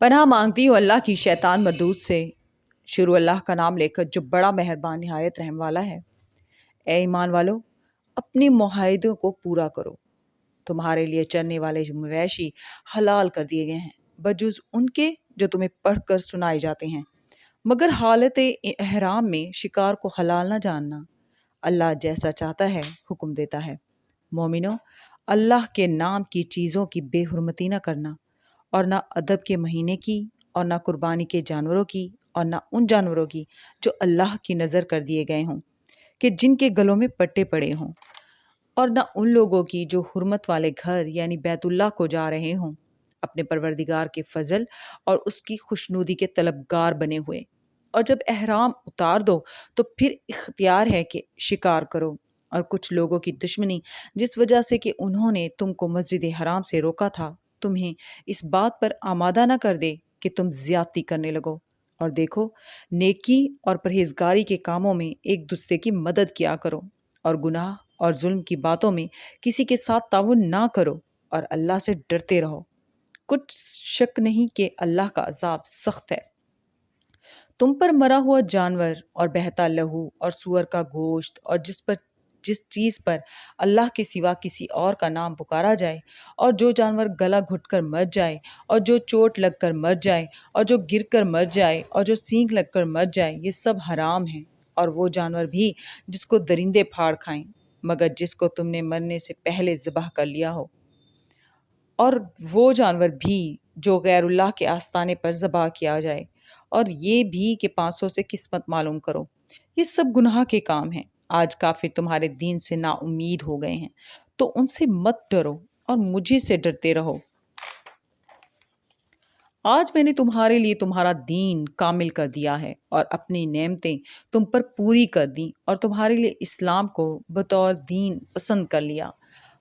پناہ مانگتی ہوں اللہ کی شیطان مردود سے۔ شروع اللہ کا نام لے کر جو بڑا مہربان نہایت رحم والا ہے۔ اے ایمان والو، اپنے معاہدوں کو پورا کرو۔ تمہارے لیے چرنے والے مویشی حلال کر دیے گئے ہیں بجز ان کے جو تمہیں پڑھ کر سنائے جاتے ہیں، مگر حالت احرام میں شکار کو حلال نہ جاننا۔ اللہ جیسا چاہتا ہے حکم دیتا ہے۔ مومنو، اللہ کے نام کی چیزوں کی بے حرمتی نہ کرنا، اور نہ ادب کے مہینے کی، اور نہ قربانی کے جانوروں کی، اور نہ ان جانوروں کی جو اللہ کی نظر کر دیے گئے ہوں کہ جن کے گلوں میں پٹے پڑے ہوں، اور نہ ان لوگوں کی جو حرمت والے گھر یعنی بیت اللہ کو جا رہے ہوں اپنے پروردگار کے فضل اور اس کی خوشنودی کے طلبگار بنے ہوئے۔ اور جب احرام اتار دو تو پھر اختیار ہے کہ شکار کرو، اور کچھ لوگوں کی دشمنی جس وجہ سے کہ انہوں نے تم کو مسجد حرام سے روکا تھا، تمہیں اس بات پر آمادہ نہ کر دے کہ تم زیادتی کرنے لگو۔ اور دیکھو، نیکی اور پرہیزگاری کے کاموں میں ایک دوسرے کی مدد کیا کرو، اور گناہ اور ظلم کی باتوں میں کسی کے ساتھ تعاون نہ کرو، اور اللہ سے ڈرتے رہو۔ کچھ شک نہیں کہ اللہ کا عذاب سخت ہے۔ تم پر مرا ہوا جانور اور بہتا لہو اور سور کا گوشت اور جس چیز پر اللہ کے سوا کسی اور کا نام پکارا جائے، اور جو جانور گلا گھٹ کر مر جائے، اور جو چوٹ لگ کر مر جائے، اور جو گر کر مر جائے، اور جو سینگ لگ کر مر جائے، یہ سب حرام ہیں۔ اور وہ جانور بھی جس کو درندے پھاڑ کھائیں، مگر جس کو تم نے مرنے سے پہلے ذبح کر لیا ہو، اور وہ جانور بھی جو غیر اللہ کے آستانے پر ذبح کیا جائے، اور یہ بھی کہ 500 سے قسمت معلوم کرو۔ یہ سب گناہ کے کام ہیں۔ آج کافر تمہارے دین سے نا امید ہو گئے ہیں، تو ان سے مت ڈرو اور مجھے سے ڈرتے رہو۔ آج میں نے تمہارے لیے تمہارا دین کامل کر دیا ہے، اور اپنی نعمتیں تم پر پوری کر دیں، اور تمہارے لیے اسلام کو بطور دین پسند کر لیا۔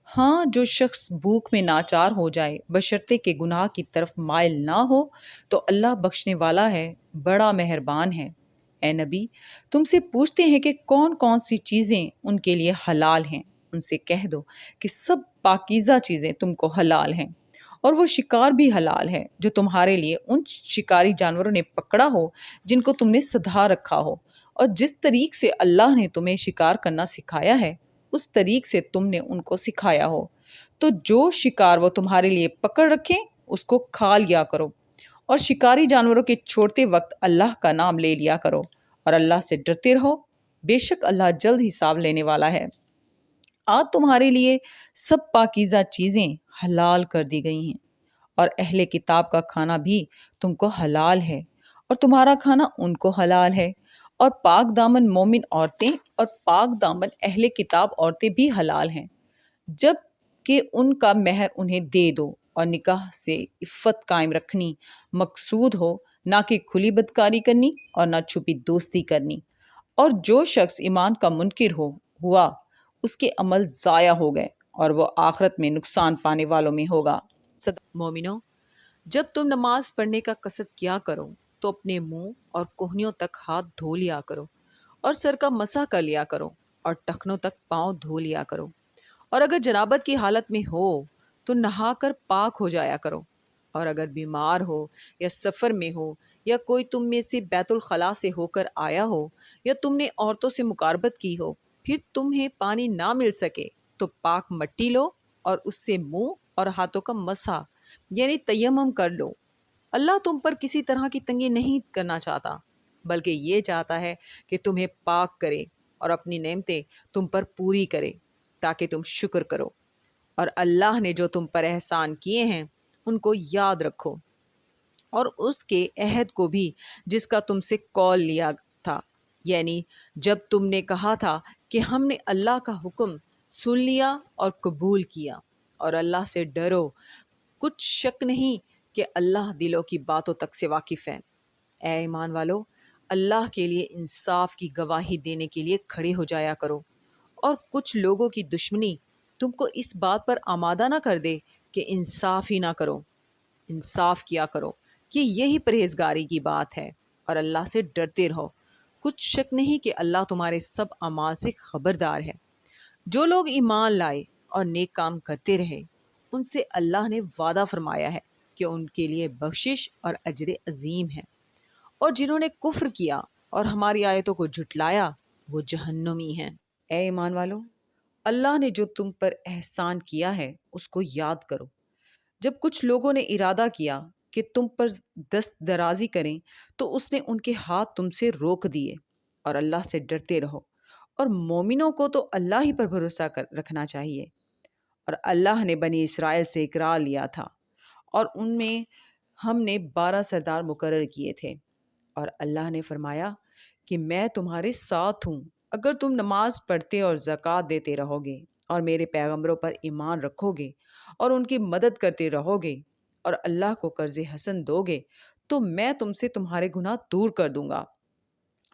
ہاں، جو شخص بھوک میں ناچار ہو جائے بشرطے کہ گناہ کی طرف مائل نہ ہو تو اللہ بخشنے والا ہے، بڑا مہربان ہے۔ اے نبی، تم سے پوچھتے ہیں کہ کون کون سی چیزیں ان کے لیے حلال ہیں۔ ان سے کہہ دو کہ سب پاکیزہ چیزیں تم کو حلال ہیں، اور وہ شکار بھی حلال ہے جو تمہارے لیے ان شکاری جانوروں نے پکڑا ہو جن کو تم نے سدھا رکھا ہو، اور جس طریق سے اللہ نے تمہیں شکار کرنا سکھایا ہے اس طریق سے تم نے ان کو سکھایا ہو۔ تو جو شکار وہ تمہارے لیے پکڑ رکھیں اس کو کھا لیا کرو، اور شکاری جانوروں کے چھوڑتے وقت اللہ کا نام لے لیا کرو، اور اللہ سے ڈرتے رہو، بے شک اللہ جلد حساب لینے والا ہے۔ آج تمہارے لیے سب پاکیزہ چیزیں حلال کر دی گئی ہیں، اور اہل کتاب کا کھانا بھی تم کو حلال ہے، اور تمہارا کھانا ان کو حلال ہے۔ اور پاک دامن مومن عورتیں اور پاک دامن اہل کتاب عورتیں بھی حلال ہیں، جب کہ ان کا مہر انہیں دے دو، اور نکاح سے عفت قائم رکھنی مقصود ہو، نہ کہ کھلی بدکاری کرنی اور نہ چھپی دوستی کرنی۔ اور جو شخص ایمان کا منکر ہوا اس کے عمل ضائع ہو گئے، اور وہ آخرت میں نقصان پانے والوں میں ہوگا۔ مومنو، جب تم نماز پڑھنے کا قصد کیا کرو تو اپنے منہ اور کوہنیوں تک ہاتھ دھو لیا کرو، اور سر کا مسح کر لیا کرو، اور ٹخنوں تک پاؤں دھو لیا کرو، اور اگر جنابت کی حالت میں ہو تو نہا کر پاک ہو جایا کرو، اور اگر بیمار ہو یا سفر میں ہو، یا کوئی تم میں سے بیت الخلاء سے ہو کر آیا ہو، یا تم نے عورتوں سے مقاربت کی ہو، پھر تمہیں پانی نہ مل سکے تو پاک مٹی لو اور اس سے منہ اور ہاتھوں کا مسح یعنی تیمم کر لو۔ اللہ تم پر کسی طرح کی تنگی نہیں کرنا چاہتا، بلکہ یہ چاہتا ہے کہ تمہیں پاک کرے اور اپنی نعمتیں تم پر پوری کرے تاکہ تم شکر کرو، اور اللہ نے جو تم پر احسان کیے ہیں ان کو یاد رکھو، اور اس کے عہد کو بھی جس کا تم سے قول لیا تھا، یعنی جب تم نے کہا تھا کہ ہم نے اللہ کا حکم سن لیا اور قبول کیا، اور اللہ سے ڈرو، کچھ شک نہیں کہ اللہ دلوں کی باتوں تک سے واقف ہے۔ اے ایمان والو، اللہ کے لیے انصاف کی گواہی دینے کے لیے کھڑے ہو جایا کرو، اور کچھ لوگوں کی دشمنی تم کو اس بات پر آمادہ نہ کر دے کہ انصاف ہی نہ کرو۔ انصاف کیا کرو کہ یہی پرہیزگاری کی بات ہے، اور اللہ سے ڈرتے رہو، کچھ شک نہیں کہ اللہ تمہارے سب اعمال سے خبردار ہے۔ جو لوگ ایمان لائے اور نیک کام کرتے رہے ان سے اللہ نے وعدہ فرمایا ہے کہ ان کے لیے بخشش اور اجر عظیم ہے، اور جنہوں نے کفر کیا اور ہماری آیتوں کو جھٹلایا وہ جہنمی ہیں۔ اے ایمان والو، اللہ نے جو تم پر احسان کیا ہے اس کو یاد کرو۔ جب کچھ لوگوں نے ارادہ کیا کہ تم پر دست درازی کریں تو اس نے ان کے ہاتھ تم سے روک دیے، اور اللہ سے ڈرتے رہو، اور مومنوں کو تو اللہ ہی پر بھروسہ رکھنا چاہیے۔ اور اللہ نے بنی اسرائیل سے اقرار لیا تھا، اور ان میں ہم نے 12 سردار مقرر کیے تھے، اور اللہ نے فرمایا کہ میں تمہارے ساتھ ہوں اگر تم نماز پڑھتے اور زکوٰۃ دیتے رہو گے اور میرے پیغمبروں پر ایمان رکھو گے اور ان کی مدد کرتے رہو گے اور اللہ کو قرض حسن دو گے تو میں تم سے تمہارے گناہ دور کر دوں گا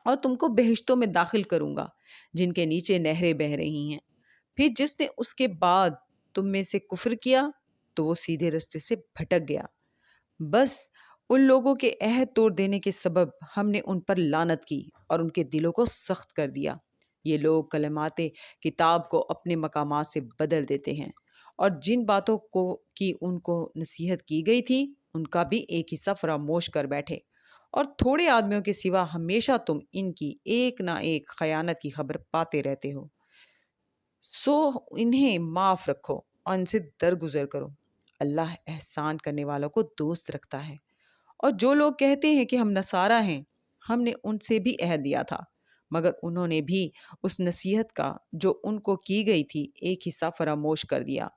اور تم کو بہشتوں میں داخل کروں گا جن کے نیچے نہریں بہہ رہی ہیں۔ پھر جس نے اس کے بعد تم میں سے کفر کیا تو وہ سیدھے رستے سے بھٹک گیا۔ بس ان لوگوں کے عہد توڑ دینے کے سبب ہم نے ان پر لعنت کی اور ان کے دلوں کو سخت کر دیا۔ یہ لوگ کلمات کتاب کو اپنے مقامات سے بدل دیتے ہیں، اور جن باتوں کی ان کو نصیحت کی گئی تھی ان کا بھی ایک حصہ فراموش کر بیٹھے، اور تھوڑے آدمیوں کے سوا ہمیشہ تم ان کی ایک نہ ایک خیانت کی خبر پاتے رہتے ہو۔ سو انہیں معاف رکھو اور ان سے درگزر کرو۔ اللہ احسان کرنے والوں کو دوست رکھتا ہے۔ اور جو لوگ کہتے ہیں کہ ہم نصارہ ہیں، ہم نے ان سے بھی عہد دیا تھا، مگر انہوں نے بھی اس نصیحت کا جو ان کو کی گئی تھی ایک حصہ فراموش کر دیا،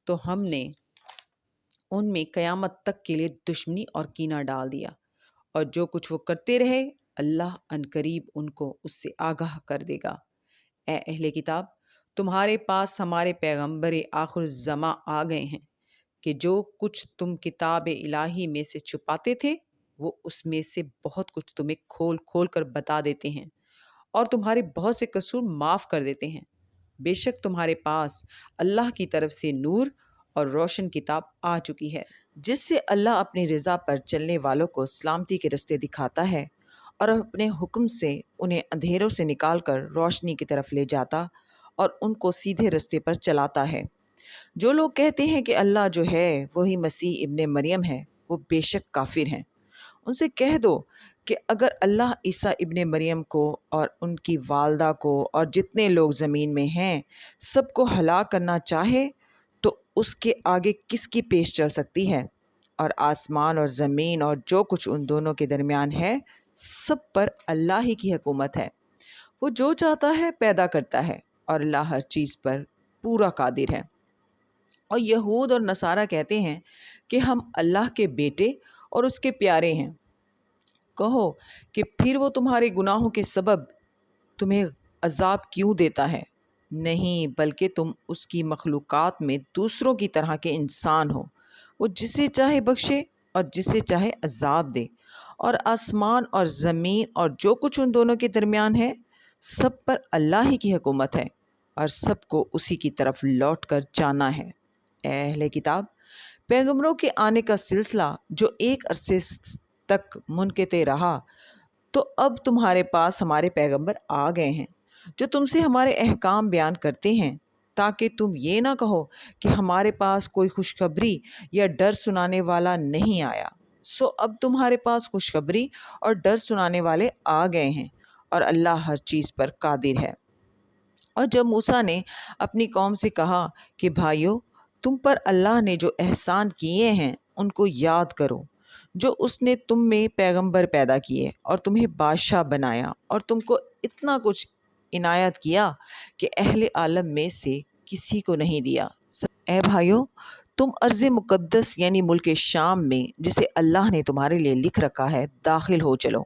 تو ہم نے ان میں قیامت تک کے لیے دشمنی اور کینہ ڈال دیا، اور جو کچھ وہ کرتے رہے اللہ عنقریب ان کو اس سے آگاہ کر دے گا۔ اے اہل کتاب، تمہارے پاس ہمارے پیغمبر آخر الزماں آ گئے ہیں کہ جو کچھ تم کتاب الہی میں سے چھپاتے تھے وہ اس میں سے بہت کچھ تمہیں کھول کھول کر بتا دیتے ہیں، اور تمہارے بہت سے قصور معاف کر دیتے ہیں۔ بے شک تمہارے پاس اللہ کی طرف سے نور اور روشن کتاب آ چکی ہے، جس سے اللہ اپنی رضا پر چلنے والوں کو سلامتی کے رستے دکھاتا ہے اور اپنے حکم سے انہیں اندھیروں سے نکال کر روشنی کی طرف لے جاتا اور ان کو سیدھے رستے پر چلاتا ہے۔ جو لوگ کہتے ہیں کہ اللہ جو ہے وہی مسیح ابن مریم ہے، وہ بے شک کافر ہیں۔ ان سے کہہ دو کہ اگر اللہ عیسیٰ ابن مریم کو اور ان کی والدہ کو اور جتنے لوگ زمین میں ہیں سب کو ہلاک کرنا چاہے تو اس کے آگے کس کی پیش چل سکتی ہے؟ اور آسمان اور زمین اور جو کچھ ان دونوں کے درمیان ہے سب پر اللہ ہی کی حکومت ہے۔ وہ جو چاہتا ہے پیدا کرتا ہے، اور اللہ ہر چیز پر پورا قادر ہے۔ اور یہود اور نصارہ کہتے ہیں کہ ہم اللہ کے بیٹے اور اس کے پیارے ہیں۔ کہو کہ پھر وہ تمہارے گناہوں کے سبب تمہیں عذاب کیوں دیتا ہے؟ نہیں، بلکہ تم اس کی مخلوقات میں دوسروں کی طرح کے انسان ہو۔ وہ جسے چاہے بخشے اور جسے چاہے عذاب دے، اور آسمان اور زمین اور جو کچھ ان دونوں کے درمیان ہے سب پر اللہ ہی کی حکومت ہے، اور سب کو اسی کی طرف لوٹ کر جانا ہے۔ اے اہل کتاب، پیغمبروں کے آنے کا سلسلہ جو ایک عرصے تک منقطع رہا، تو اب تمہارے پاس ہمارے پیغمبر آ گئے ہیں جو تم سے ہمارے احکام بیان کرتے ہیں، تاکہ تم یہ نہ کہو کہ ہمارے پاس کوئی خوشخبری یا ڈر سنانے والا نہیں آیا۔ سو اب تمہارے پاس خوشخبری اور ڈر سنانے والے آ گئے ہیں، اور اللہ ہر چیز پر قادر ہے۔ اور جب موسیٰ نے اپنی قوم سے کہا کہ بھائیو، تم پر اللہ نے جو احسان کیے ہیں ان کو یاد کرو، جو اس نے تم میں پیغمبر پیدا کیے اور تمہیں بادشاہ بنایا اور تم کو اتنا کچھ عنایت کیا کہ اہل عالم میں سے کسی کو نہیں دیا۔ اے بھائیو، تم ارض مقدس یعنی ملک شام میں جسے اللہ نے تمہارے لیے لکھ رکھا ہے داخل ہو چلو،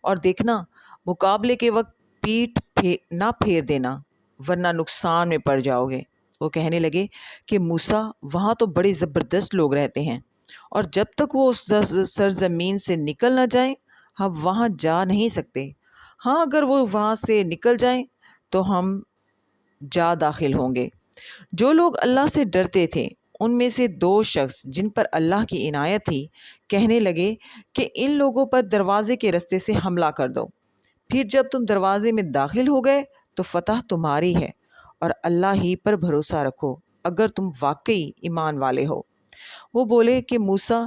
اور دیکھنا مقابلے کے وقت پیٹھ نہ پھیر دینا ورنہ نقصان میں پڑ جاؤ گے۔ وہ کہنے لگے کہ موسیٰ، وہاں تو بڑے زبردست لوگ رہتے ہیں، اور جب تک وہ اس سرزمین سے نکل نہ جائیں ہم وہاں جا نہیں سکتے۔ ہاں، اگر وہ وہاں سے نکل جائیں تو ہم جا داخل ہوں گے۔ جو لوگ اللہ سے ڈرتے تھے ان میں سے 2 شخص جن پر اللہ کی عنایت تھی کہنے لگے کہ ان لوگوں پر دروازے کے رستے سے حملہ کر دو۔ پھر جب تم دروازے میں داخل ہو گئے تو فتح تمہاری ہے، اور اللہ ہی پر بھروسہ رکھو اگر تم واقعی ایمان والے ہو۔ وہ بولے کہ موسیٰ،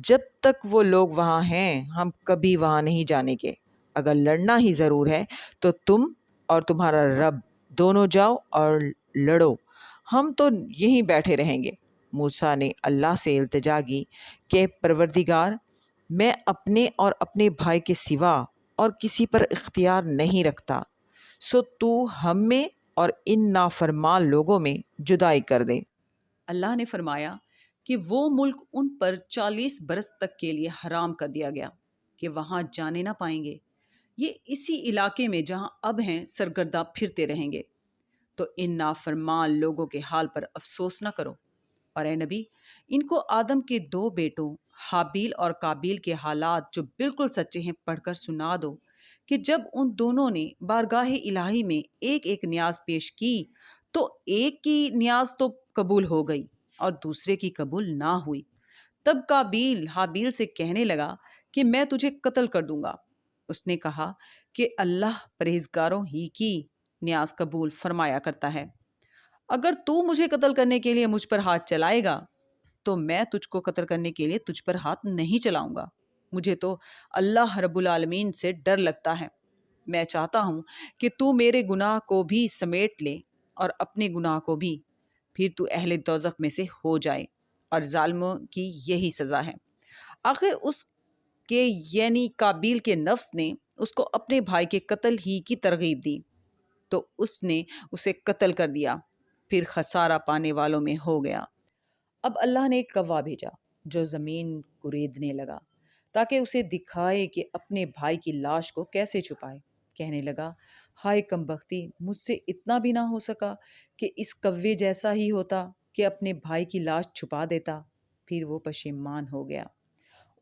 جب تک وہ لوگ وہاں ہیں ہم کبھی وہاں نہیں جانے کے، اگر لڑنا ہی ضرور ہے تو تم اور تمہارا رب دونوں جاؤ اور لڑو، ہم تو یہیں بیٹھے رہیں گے۔ موسیٰ نے اللہ سے التجا کی کہ پروردگار، میں اپنے اور اپنے بھائی کے سوا اور کسی پر اختیار نہیں رکھتا، سو تو ہم میں اور ان نافرمان لوگوں میں جدائی کر دے۔ اللہ نے فرمایا کہ وہ ملک ان پر 40 برس تک کے لیے حرام کر دیا گیا کہ وہاں جانے نہ پائیں گے۔ یہ اسی علاقے میں جہاں اب ہیں سرگرداں پھرتے رہیں گے۔ تو ان نافرمان لوگوں کے حال پر افسوس نہ کرو، اور اے نبی، ان کو آدم کے 2 بیٹوں حابیل اور قابیل کے حالات جو بالکل سچے ہیں پڑھ کر سنا دو کہ جب ان دونوں نے بارگاہ الہی میں ایک ایک نیاز پیش کی تو ایک کی نیاز تو قبول ہو گئی اور دوسرے کی قبول نہ ہوئی۔ تب قابیل حابیل سے کہنے لگا کہ میں تجھے قتل کر دوں گا۔ اس نے کہا کہ اللہ پرہیزگاروں ہی کی نیاز قبول فرمایا کرتا ہے، اگر تو مجھے قتل کرنے کے لیے مجھ پر ہاتھ چلائے گا تو میں تجھ کو قتل کرنے کے لیے تجھ پر ہاتھ نہیں چلاؤں گا۔ مجھے تو اللہ رب العالمین سے ڈر لگتا ہے، میں چاہتا ہوں کہ تو میرے گناہ کو بھی سمیٹ لے اور اپنے گناہ کو بھی، پھر تو اہل دوزخ میں سے ہو جائے، اور ظالموں کی یہی سزا ہے۔ آخر اس کے یعنی قابیل کے نفس نے اس کو اپنے بھائی کے قتل ہی کی ترغیب دی تو اس نے اسے قتل کر دیا، پھر خسارہ پانے والوں میں ہو گیا۔ اب اللہ نے ایک کوا بھیجا جو زمین کوریدنے لگا تاکہ اسے دکھائے کہ اپنے بھائی کی لاش کو کیسے چھپائے۔ کہنے لگا، ہائے کم بختی، مجھ سے اتنا بھی نہ ہو سکا کہ اس کوے جیسا ہی ہوتا کہ اپنے بھائی کی لاش چھپا دیتا۔ پھر وہ پشیمان ہو گیا۔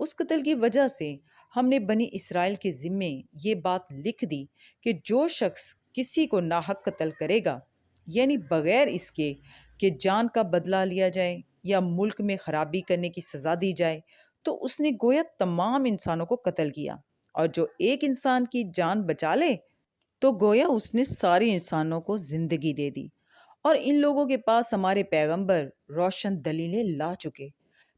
اس قتل کی وجہ سے ہم نے بنی اسرائیل کے ذمے یہ بات لکھ دی کہ جو شخص کسی کو ناحق قتل کرے گا، یعنی بغیر اس کے کہ جان کا بدلہ لیا جائے یا ملک میں خرابی کرنے کی سزا دی جائے، تو اس نے گویا تمام انسانوں کو قتل کیا، اور جو ایک انسان کی جان بچا لے تو گویا اس نے سارے انسانوں کو زندگی دے دی۔ اور ان لوگوں کے پاس ہمارے پیغمبر روشن دلیلیں لا چکے،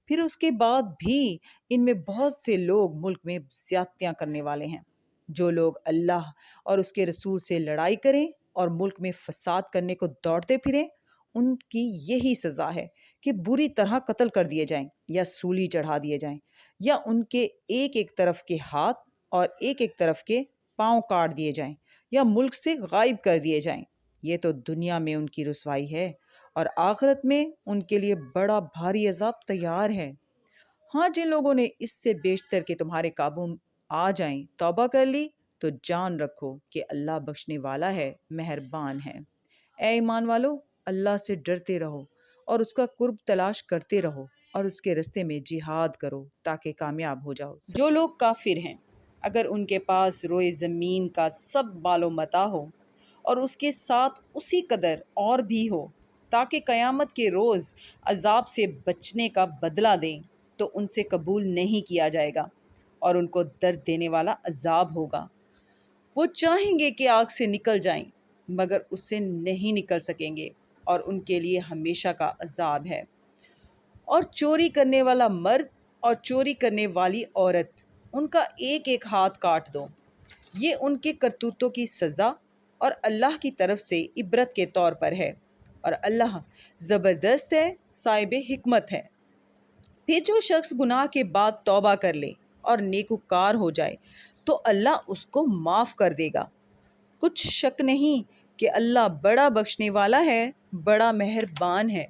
پھر اس کے بعد بھی ان میں بہت سے لوگ ملک میں زیادتیاں کرنے والے ہیں۔ جو لوگ اللہ اور اس کے رسول سے لڑائی کریں اور ملک میں فساد کرنے کو دوڑتے پھریں، ان کی یہی سزا ہے کہ بری طرح قتل کر دیے جائیں یا سولی چڑھا دیے جائیں، یا ان کے ایک ایک طرف کے ہاتھ اور ایک ایک طرف کے پاؤں کاٹ دیے جائیں یا ملک سے غائب کر دیے جائیں۔ یہ تو دنیا میں ان کی رسوائی ہے، اور آخرت میں ان کے لیے بڑا بھاری عذاب تیار ہے۔ ہاں، جن لوگوں نے اس سے بیشتر کے تمہارے قابو آ جائیں توبہ کر لی تو جان رکھو کہ اللہ بخشنے والا ہے، مہربان ہے۔ اے ایمان والو، اللہ سے ڈرتے رہو اور اس کا قرب تلاش کرتے رہو، اور اس کے رستے میں جہاد کرو تاکہ کامیاب ہو جاؤ۔ جو لوگ کافر ہیں، اگر ان کے پاس روئے زمین کا سب مال و متاع ہو اور اس کے ساتھ اسی قدر اور بھی ہو تاکہ قیامت کے روز عذاب سے بچنے کا بدلہ دیں، تو ان سے قبول نہیں کیا جائے گا اور ان کو درد دینے والا عذاب ہوگا۔ وہ چاہیں گے کہ آگ سے نکل جائیں مگر اس سے نہیں نکل سکیں گے، اور ان کے لیے ہمیشہ کا عذاب ہے۔ اور چوری کرنے والا مرد اور چوری کرنے والی عورت، ان کا ایک ایک ہاتھ کاٹ دو، یہ ان کے کرتوتوں کی سزا اور اللہ کی طرف سے عبرت کے طور پر ہے، اور اللہ زبردست ہے، صاحب حکمت ہے۔ پھر جو شخص گناہ کے بعد توبہ کر لے اور نیکوکار ہو جائے تو اللہ اس کو معاف کر دے گا۔ کچھ شک نہیں کہ اللہ بڑا بخشنے والا ہے، بڑا مہربان ہے۔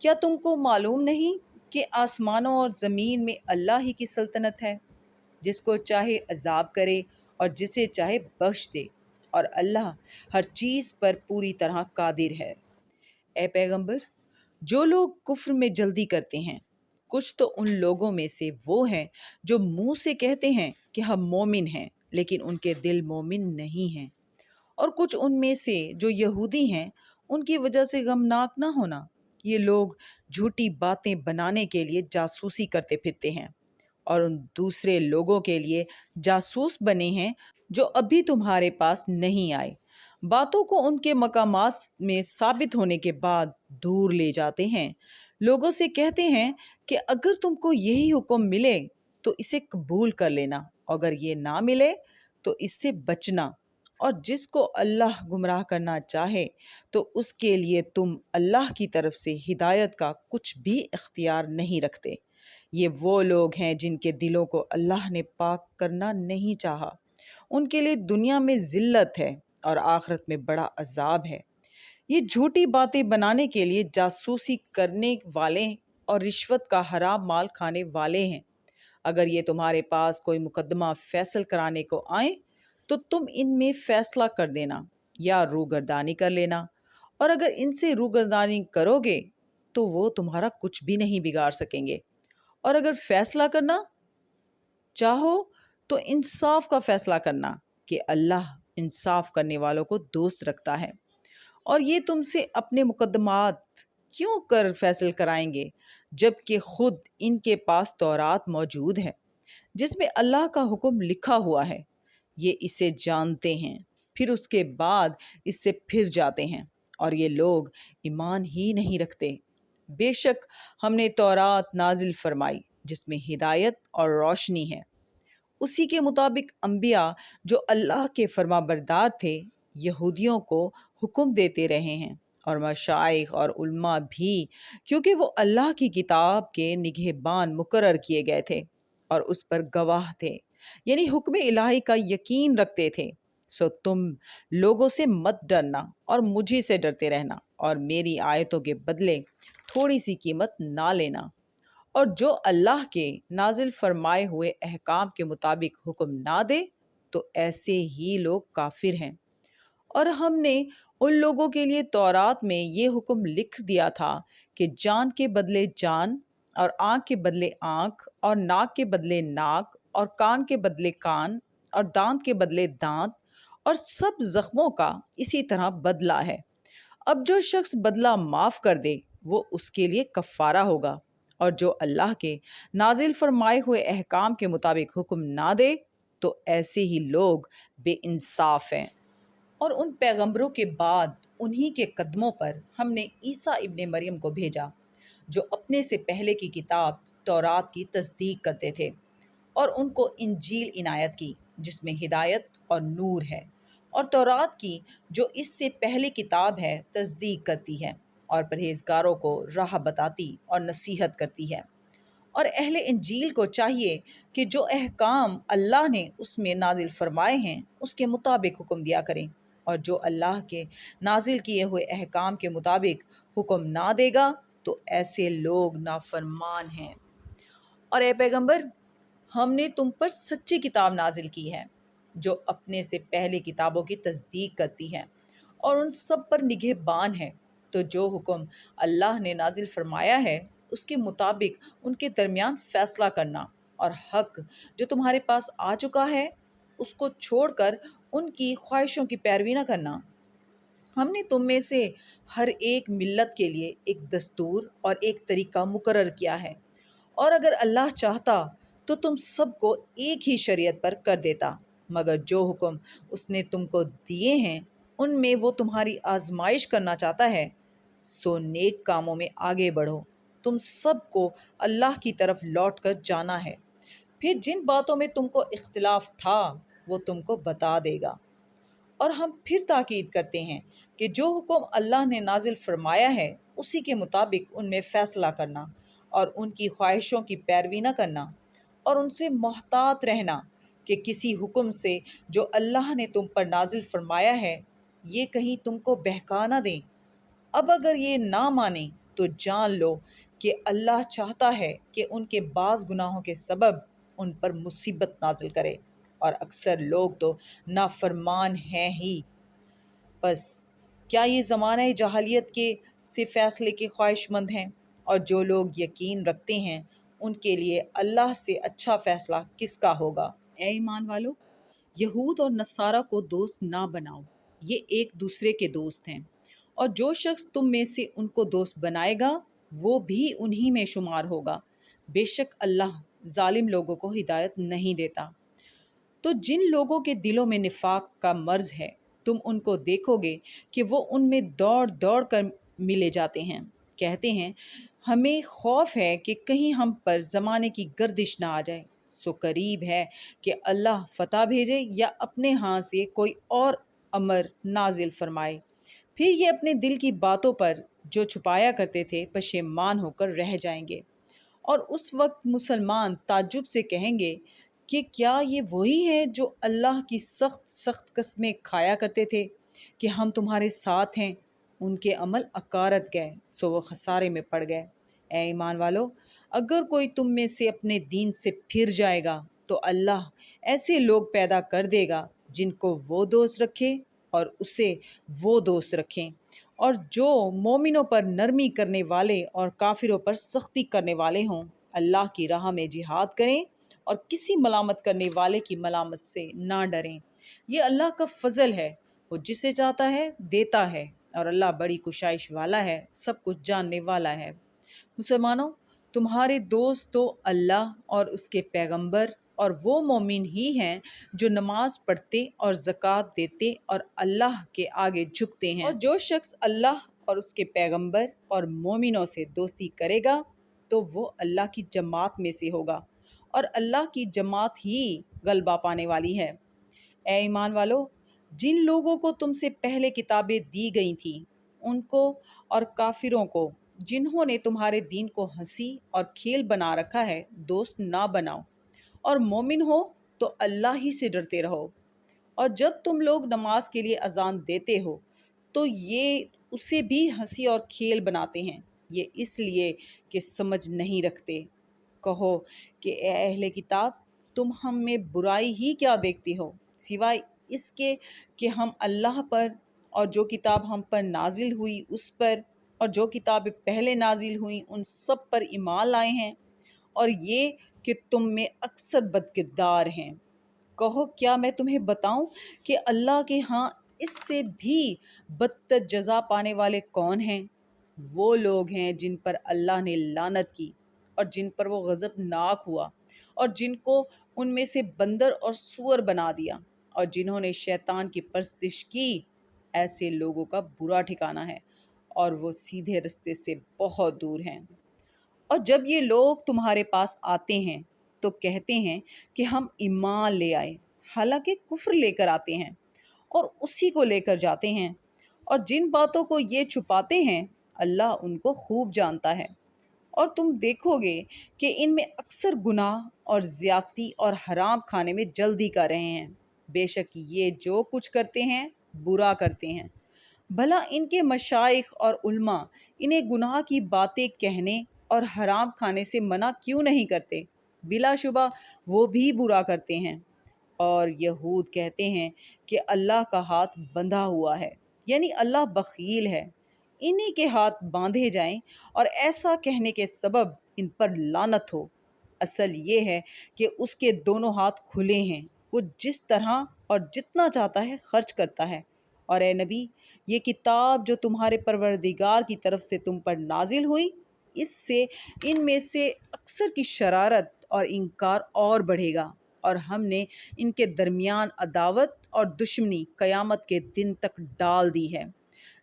کیا تم کو معلوم نہیں کہ آسمانوں اور زمین میں اللہ ہی کی سلطنت ہے، جس کو چاہے عذاب کرے اور جسے چاہے بخش دے، اور اللہ ہر چیز پر پوری طرح قادر ہے۔ اے پیغمبر، جو لوگ کفر میں جلدی کرتے ہیں، کچھ تو ان لوگوں میں سے وہ ہیں جو منہ سے کہتے ہیں کہ ہم مومن ہیں لیکن ان کے دل مومن نہیں ہیں، اور کچھ ان میں سے جو یہودی ہیں، ان کی وجہ سے غمناک نہ ہونا۔ یہ لوگ جھوٹی باتیں بنانے کے لیے جاسوسی کرتے پھرتے ہیں، اور ان دوسرے لوگوں کے لیے جاسوس بنے ہیں جو ابھی تمہارے پاس نہیں آئے۔ باتوں کو ان کے مقامات میں ثابت ہونے کے بعد دور لے جاتے ہیں۔ لوگوں سے کہتے ہیں کہ اگر تم کو یہی حکم ملے تو اسے قبول کر لینا، اگر یہ نہ ملے تو اس سے بچنا، اور جس کو اللہ گمراہ کرنا چاہے تو اس کے لیے تم اللہ کی طرف سے ہدایت کا کچھ بھی اختیار نہیں رکھتے۔ یہ وہ لوگ ہیں جن کے دلوں کو اللہ نے پاک کرنا نہیں چاہا، ان کے لیے دنیا میں ذلت ہے اور آخرت میں بڑا عذاب ہے۔ یہ جھوٹی باتیں بنانے کے لیے جاسوسی کرنے والے اور رشوت کا حرام مال کھانے والے ہیں۔ اگر یہ تمہارے پاس کوئی مقدمہ فیصل کرانے کو آئیں تو تم ان میں فیصلہ کر دینا یا روگردانی کر لینا، اور اگر ان سے روگردانی کرو گے تو وہ تمہارا کچھ بھی نہیں بگاڑ سکیں گے، اور اگر فیصلہ کرنا چاہو تو انصاف کا فیصلہ کرنا کہ اللہ انصاف کرنے والوں کو دوست رکھتا ہے۔ اور یہ تم سے اپنے مقدمات کیوں کر فیصل کرائیں گے جب کہ خود ان کے پاس تورات موجود ہے جس میں اللہ کا حکم لکھا ہوا ہے۔ یہ اسے جانتے ہیں، پھر اس کے بعد اس سے پھر جاتے ہیں، اور یہ لوگ ایمان ہی نہیں رکھتے۔ بے شک ہم نے تورات نازل فرمائی جس میں ہدایت اور روشنی ہے، اسی کے مطابق انبیاء جو اللہ کے فرما بردار تھے یہودیوں کو حکم دیتے رہے ہیں، اور مشائخ اور علماء بھی، کیونکہ وہ اللہ کی کتاب کے نگہبان مقرر کیے گئے تھے اور اس پر گواہ تھے، یعنی حکم الہی کا یقین رکھتے تھے۔ سو تم لوگوں سے مت ڈرنا اور مجھے سے ڈرتے رہنا، اور میری آیتوں کے بدلے تھوڑی سی قیمت نہ لینا، اور جو اللہ کے نازل فرمائے ہوئے احکام کے مطابق حکم نہ دے تو ایسے ہی لوگ کافر ہیں۔ اور ہم نے ان لوگوں کے لیے تورات میں یہ حکم لکھ دیا تھا کہ جان کے بدلے جان، اور آنکھ کے بدلے آنکھ، اور ناک کے بدلے ناک، اور کان کے بدلے کان، اور دانت کے بدلے دانت، اور سب زخموں کا اسی طرح بدلہ ہے۔ اب جو شخص بدلہ معاف کر دے وہ اس کے لیے کفارہ ہوگا، اور جو اللہ کے نازل فرمائے ہوئے احکام کے مطابق حکم نہ دے تو ایسے ہی لوگ بے انصاف ہیں۔ اور ان پیغمبروں کے بعد انہی کے قدموں پر ہم نے عیسیٰ ابن مریم کو بھیجا جو اپنے سے پہلے کی کتاب تورات کی تصدیق کرتے تھے، اور ان کو انجیل عنایت کی جس میں ہدایت اور نور ہے، اور تورات کی جو اس سے پہلے کتاب ہے تصدیق کرتی ہے، اور پرہیزگاروں کو راہ بتاتی اور نصیحت کرتی ہے۔ اور اہل انجیل کو چاہیے کہ جو احکام اللہ نے اس میں نازل فرمائے ہیں اس کے مطابق حکم دیا کریں، اور جو اللہ کے نازل کیے ہوئے احکام کے مطابق حکم نہ دے گا تو ایسے لوگ نافرمان ہیں۔ اور اے پیغمبر، ہم نے تم پر سچی کتاب نازل کی ہے جو اپنے سے پہلے کتابوں کی تصدیق کرتی ہے اور ان سب پر نگہبان ہے، تو جو حکم اللہ نے نازل فرمایا ہے اس کے مطابق ان کے درمیان فیصلہ کرنا، اور حق جو تمہارے پاس آ چکا ہے اس کو چھوڑ کر ان کی خواہشوں کی پیروی نہ کرنا۔ ہم نے تم میں سے ہر ایک ملت کے لیے ایک دستور اور ایک طریقہ مقرر کیا ہے، اور اگر اللہ چاہتا تو تم سب کو ایک ہی شریعت پر کر دیتا، مگر جو حکم اس نے تم کو دیے ہیں ان میں وہ تمہاری آزمائش کرنا چاہتا ہے۔ سو نیک کاموں میں آگے بڑھو، تم سب کو اللہ کی طرف لوٹ کر جانا ہے، پھر جن باتوں میں تم کو اختلاف تھا وہ تم کو بتا دے گا۔ اور ہم پھر تاکید کرتے ہیں کہ جو حکم اللہ نے نازل فرمایا ہے اسی کے مطابق ان میں فیصلہ کرنا، اور ان کی خواہشوں کی پیروی نہ کرنا، اور ان سے محتاط رہنا کہ کسی حکم سے جو اللہ نے تم پر نازل فرمایا ہے یہ کہیں تم کو بہکا نہ دیں۔ اب اگر یہ نہ مانیں تو جان لو کہ اللہ چاہتا ہے کہ ان کے بعض گناہوں کے سبب ان پر مصیبت نازل کرے، اور اکثر لوگ تو نافرمان ہیں ہی۔ بس کیا یہ زمانہ جاہلیت کے سے فیصلے کے خواہش مند ہیں، اور جو لوگ یقین رکھتے ہیں ان کے لیے اللہ سے اچھا فیصلہ کس کا ہوگا۔ اے ایمان والو، یہود اور نصارہ کو دوست نہ بناؤ، یہ ایک دوسرے کے دوست ہیں، اور جو شخص تم میں سے ان کو دوست بنائے گا وہ بھی انہی میں شمار ہوگا۔ بے شک اللہ ظالم لوگوں کو ہدایت نہیں دیتا۔ تو جن لوگوں کے دلوں میں نفاق کا مرض ہے تم ان کو دیکھو گے کہ وہ ان میں دوڑ دوڑ کر ملے جاتے ہیں، کہتے ہیں ہمیں خوف ہے کہ کہیں ہم پر زمانے کی گردش نہ آ جائے، سو قریب ہے کہ اللہ فتح بھیجے یا اپنے ہاں سے کوئی اور امر نازل فرمائے۔ پھر یہ اپنے دل کی باتوں پر جو چھپایا کرتے تھے پشیمان ہو کر رہ جائیں گے، اور اس وقت مسلمان تعجب سے کہیں گے کہ کیا یہ وہی ہے جو اللہ کی سخت سخت قسمیں کھایا کرتے تھے کہ ہم تمہارے ساتھ ہیں؟ ان کے عمل اکارت گئے، سو وہ خسارے میں پڑ گئے۔ اے ایمان والو، اگر کوئی تم میں سے اپنے دین سے پھر جائے گا تو اللہ ایسے لوگ پیدا کر دے گا جن کو وہ دوست رکھے اور اسے وہ دوست رکھیں، اور جو مومنوں پر نرمی کرنے والے اور کافروں پر سختی کرنے والے ہوں، اللہ کی راہ میں جہاد کریں اور کسی ملامت کرنے والے کی ملامت سے نہ ڈریں۔ یہ اللہ کا فضل ہے، وہ جسے چاہتا ہے دیتا ہے، اور اللہ بڑی کشائش والا ہے، سب کچھ جاننے والا ہے۔ مسلمانوں، تمہارے دوست تو اللہ اور اس کے پیغمبر اور وہ مومن ہی ہیں جو نماز پڑھتے اور زکوٰۃ دیتے اور اللہ کے آگے جھکتے ہیں۔ اور جو شخص اللہ اور اس کے پیغمبر اور مومنوں سے دوستی کرے گا تو وہ اللہ کی جماعت میں سے ہوگا، اور اللہ کی جماعت ہی غلبہ پانے والی ہے۔ اے ایمان والو، جن لوگوں کو تم سے پہلے کتابیں دی گئی تھیں ان کو اور کافروں کو جنہوں نے تمہارے دین کو ہنسی اور کھیل بنا رکھا ہے دوست نہ بناؤ، اور مومن ہو تو اللہ ہی سے ڈرتے رہو۔ اور جب تم لوگ نماز کے لیے اذان دیتے ہو تو یہ اسے بھی ہنسی اور کھیل بناتے ہیں، یہ اس لیے کہ سمجھ نہیں رکھتے۔ کہو کہ اے اہل کتاب، تم ہم میں برائی ہی کیا دیکھتی ہو، سوائے اس کے کہ ہم اللہ پر اور جو کتاب ہم پر نازل ہوئی اس پر اور جو کتابیں پہلے نازل ہوئیں ان سب پر ایمان لائے ہیں، اور یہ کہ تم میں اکثر بدکردار ہیں۔ کہو کیا میں تمہیں بتاؤں کہ اللہ کے ہاں اس سے بھی بدتر جزا پانے والے کون ہیں؟ وہ لوگ ہیں جن پر اللہ نے لعنت کی اور جن پر وہ غضب ناک ہوا، اور جن کو ان میں سے بندر اور سور بنا دیا، اور جنہوں نے شیطان کی پرستش کی۔ ایسے لوگوں کا برا ٹھکانہ ہے، اور وہ سیدھے رستے سے بہت دور ہیں۔ اور جب یہ لوگ تمہارے پاس آتے ہیں تو کہتے ہیں کہ ہم ایمان لے آئے، حالانکہ کفر لے کر آتے ہیں اور اسی کو لے کر جاتے ہیں، اور جن باتوں کو یہ چھپاتے ہیں اللہ ان کو خوب جانتا ہے۔ اور تم دیکھو گے کہ ان میں اکثر گناہ اور زیادتی اور حرام کھانے میں جلدی کر رہے ہیں، بے شک یہ جو کچھ کرتے ہیں برا کرتے ہیں۔ بھلا ان کے مشائخ اور علماء انہیں گناہ کی باتیں کہنے اور حرام کھانے سے منع کیوں نہیں کرتے؟ بلا شبہ وہ بھی برا کرتے ہیں۔ اور یہود کہتے ہیں کہ اللہ کا ہاتھ بندھا ہوا ہے، یعنی اللہ بخیل ہے، انہی کے ہاتھ باندھے جائیں، اور ایسا کہنے کے سبب ان پر لعنت ہو۔ اصل یہ ہے کہ اس کے دونوں ہاتھ کھلے ہیں، وہ جس طرح اور جتنا چاہتا ہے خرچ کرتا ہے۔ اور اے نبی، یہ کتاب جو تمہارے پروردگار کی طرف سے تم پر نازل ہوئی، اس سے ان میں سے اکثر کی شرارت اور انکار اور بڑھے گا، اور ہم نے ان کے درمیان عداوت اور دشمنی قیامت کے دن تک ڈال دی ہے۔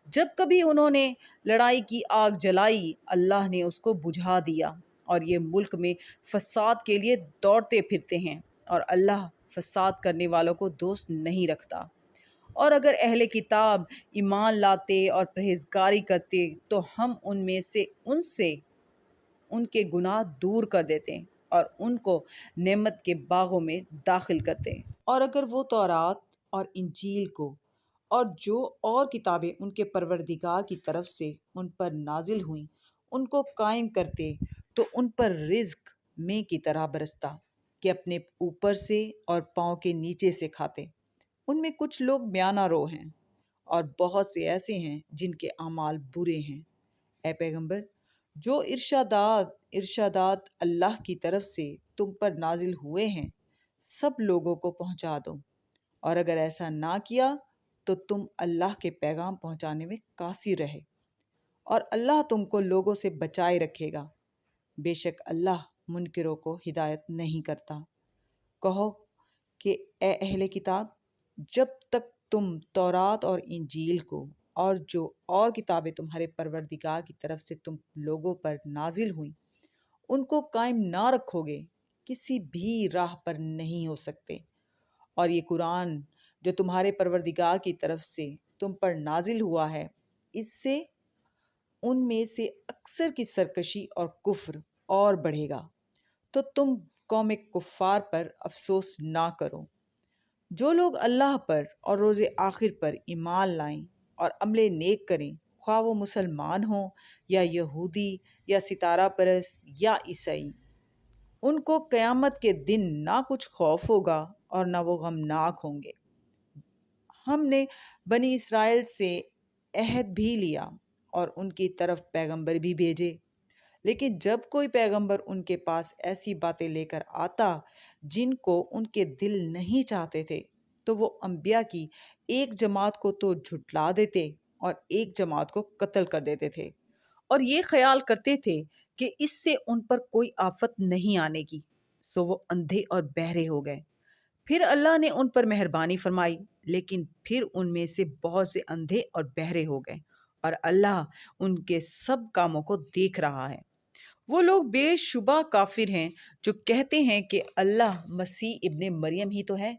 جب کبھی انہوں نے لڑائی کی آگ جلائی اللہ نے اس کو بجھا دیا، اور یہ ملک میں فساد کے لیے دوڑتے پھرتے ہیں، اور اللہ فساد کرنے والوں کو دوست نہیں رکھتا۔ اور اگر اہل کتاب ایمان لاتے اور پرہیزگاری کرتے تو ہم ان سے ان کے گناہ دور کر دیتے اور ان کو نعمت کے باغوں میں داخل کرتے۔ اور اگر وہ تورات اور انجیل کو اور جو اور کتابیں ان کے پروردگار کی طرف سے ان پر نازل ہوئیں ان کو قائم کرتے تو ان پر رزق مے کی طرح برستا کہ اپنے اوپر سے اور پاؤں کے نیچے سے کھاتے۔ ان میں کچھ لوگ میانہ رو ہیں اور بہت سے ایسے ہیں جن کے اعمال برے ہیں۔ اے پیغمبر، جو ارشادات اللہ کی طرف سے تم پر نازل ہوئے ہیں سب لوگوں کو پہنچا دو، اور اگر ایسا نہ کیا تو تم اللہ کے پیغام پہنچانے میں قاصر رہے، اور اللہ تم کو لوگوں سے بچائے رکھے گا، بے شک اللہ منکروں کو ہدایت نہیں کرتا۔ کہو کہ اے اہل کتاب، جب تک تم تورات اور انجیل کو اور جو اور کتابیں تمہارے پروردگار کی طرف سے تم لوگوں پر نازل ہوئیں ان کو قائم نہ رکھو گے، کسی بھی راہ پر نہیں ہو سکتے۔ اور یہ قرآن جو تمہارے پروردگار کی طرف سے تم پر نازل ہوا ہے، اس سے ان میں سے اکثر کی سرکشی اور کفر اور بڑھے گا، تو تم قوم کفار پر افسوس نہ کرو۔ جو لوگ اللہ پر اور روز آخر پر ایمان لائیں اور عمل نیک کریں، خواہ وہ مسلمان ہوں یا یہودی یا ستارہ پرست یا عیسائی، ان کو قیامت کے دن نہ کچھ خوف ہوگا اور نہ وہ غمناک ہوں گے۔ ہم نے بنی اسرائیل سے عہد بھی لیا اور ان کی طرف پیغمبر بھی بھیجے، لیکن جب کوئی پیغمبر ان کے پاس ایسی باتیں لے کر آتا جن کو ان کے دل نہیں چاہتے تھے، تو وہ انبیاء کی ایک جماعت کو تو جھٹلا دیتے اور ایک جماعت کو قتل کر دیتے تھے، اور یہ خیال کرتے تھے کہ اس سے ان پر کوئی آفت نہیں آنے کی، سو وہ اندھے اور بہرے ہو گئے۔ پھر اللہ نے ان پر مہربانی فرمائی، لیکن پھر ان میں سے بہت سے اندھے اور بہرے ہو گئے، اور اللہ ان کے سب کاموں کو دیکھ رہا ہے۔ وہ لوگ بے شبہ کافر ہیں جو کہتے ہیں کہ اللہ مسیح ابن مریم ہی تو ہے،